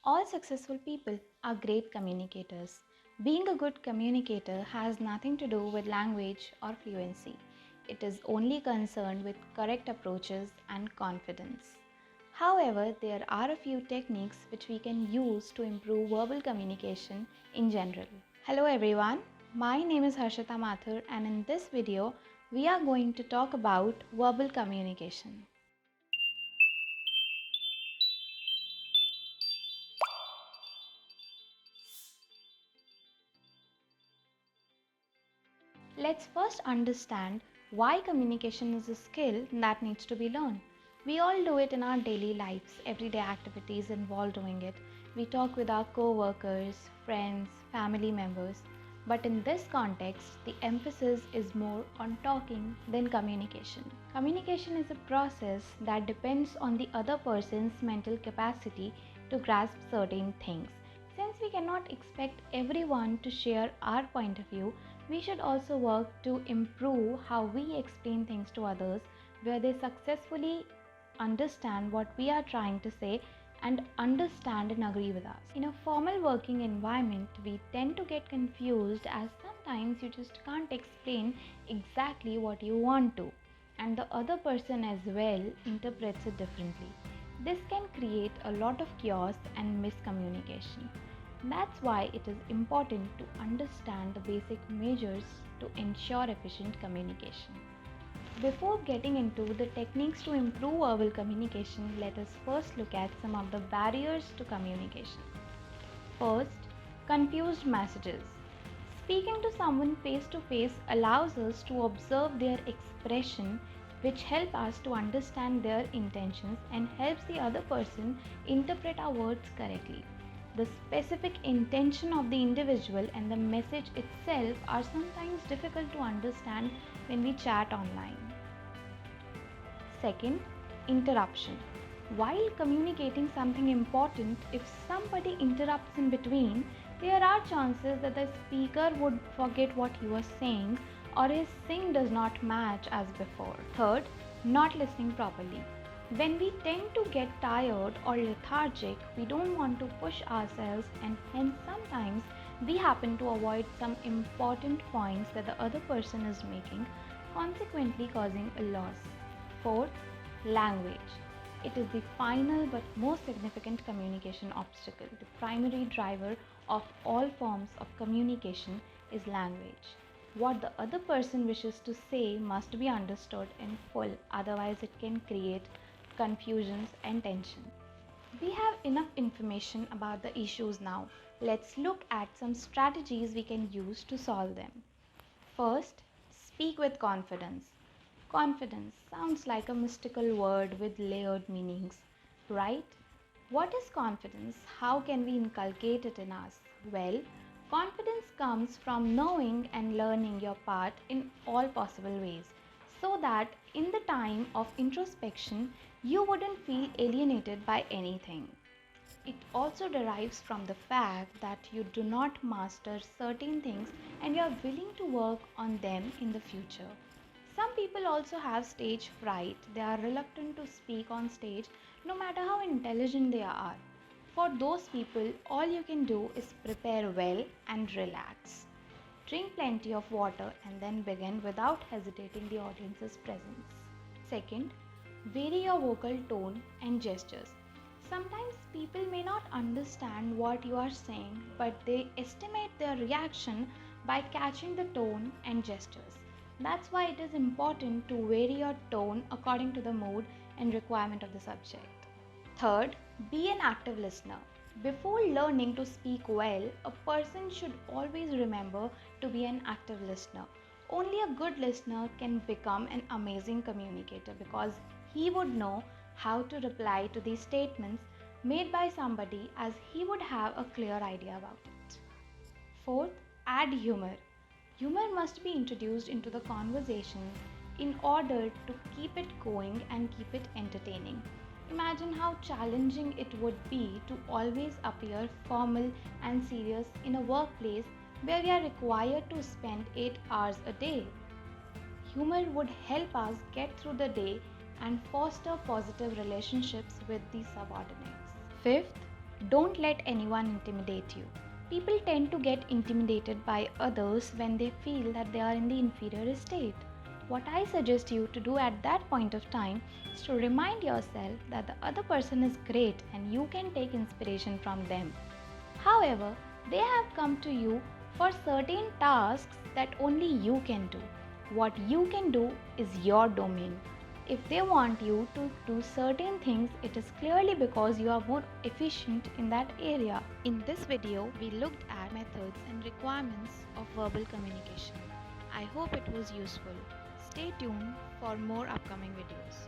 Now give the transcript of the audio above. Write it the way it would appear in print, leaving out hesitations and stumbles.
All successful people are great communicators. Being a good communicator has nothing to do with language or fluency. It is only concerned with correct approaches and confidence. However, there are a few techniques which we can use to improve verbal communication in general. Hello everyone, my name is Harshita Mathur and in this video, we are going to talk about verbal communication. Let's first understand why communication is a skill that needs to be learned. We all do it in our daily lives, everyday activities involve doing it. We talk with our co-workers, friends, family members. But in this context, the emphasis is more on talking than communication. Communication is a process that depends on the other person's mental capacity to grasp certain things. Since we cannot expect everyone to share our point of view, we should also work to improve how we explain things to others where they successfully understand what we are trying to say and understand and agree with us. In a formal working environment, we tend to get confused as sometimes you just can't explain exactly what you want to, and the other person as well interprets it differently. This can create a lot of chaos and miscommunication. That's why it is important to understand the basic measures to ensure efficient communication. Before getting into the techniques to improve verbal communication, let us first look at some of the barriers to communication. First, confused messages. Speaking to someone face to face allows us to observe their expression, which help us to understand their intentions and helps the other person interpret our words correctly. The specific intention of the individual and the message itself are sometimes difficult to understand when we chat online. Second, interruption. While communicating something important, if somebody interrupts in between, there are chances that the speaker would forget what he was saying or his sing does not match as before. Third, not listening properly. When we tend to get tired or lethargic, we don't want to push ourselves and hence sometimes we happen to avoid some important points that the other person is making, consequently causing a loss. Fourth, language. It is the final but most significant communication obstacle. The primary driver of all forms of communication is language. What the other person wishes to say must be understood in full, otherwise it can create confusions and tension. We have enough information about the issues now. Let's look at some strategies we can use to solve them. First, speak with confidence. Confidence sounds like a mystical word with layered meanings, right? What is confidence? How can we inculcate it in us? Well, confidence comes from knowing and learning your part in all possible ways so that in the time of introspection you wouldn't feel alienated by anything. It also derives from the fact that you do not master certain things and you are willing to work on them in the future. Some people also have stage fright. They are reluctant to speak on stage no matter how intelligent they are. For those people, all you can do is prepare well and relax. Drink plenty of water and then begin without hesitating the audience's presence. Second, vary your vocal tone and gestures. Sometimes people may not understand what you are saying, but they estimate their reaction by catching the tone and gestures. That's why it is important to vary your tone according to the mood and requirement of the subject. Third, be an active listener. Before learning to speak well, a person should always remember to be an active listener. Only a good listener can become an amazing communicator because he would know how to reply to these statements made by somebody as he would have a clear idea about it. Fourth, add humor. Humor must be introduced into the conversation in order to keep it going and keep it entertaining. Imagine how challenging it would be to always appear formal and serious in a workplace where we are required to spend 8 hours a day. Humor would help us get through the day and foster positive relationships with the subordinates. Fifth, Don't let anyone intimidate you. People tend to get intimidated by others when they feel that they are in the inferior state. What I suggest you to do at that point of time is to remind yourself that the other person is great and you can take inspiration from them. However, they have come to you for certain tasks that only you can do. What you can do is your domain. If they want you to do certain things, it is clearly because you are more efficient in that area. In this video, we looked at methods and requirements of verbal communication. I hope it was useful. Stay tuned for more upcoming videos.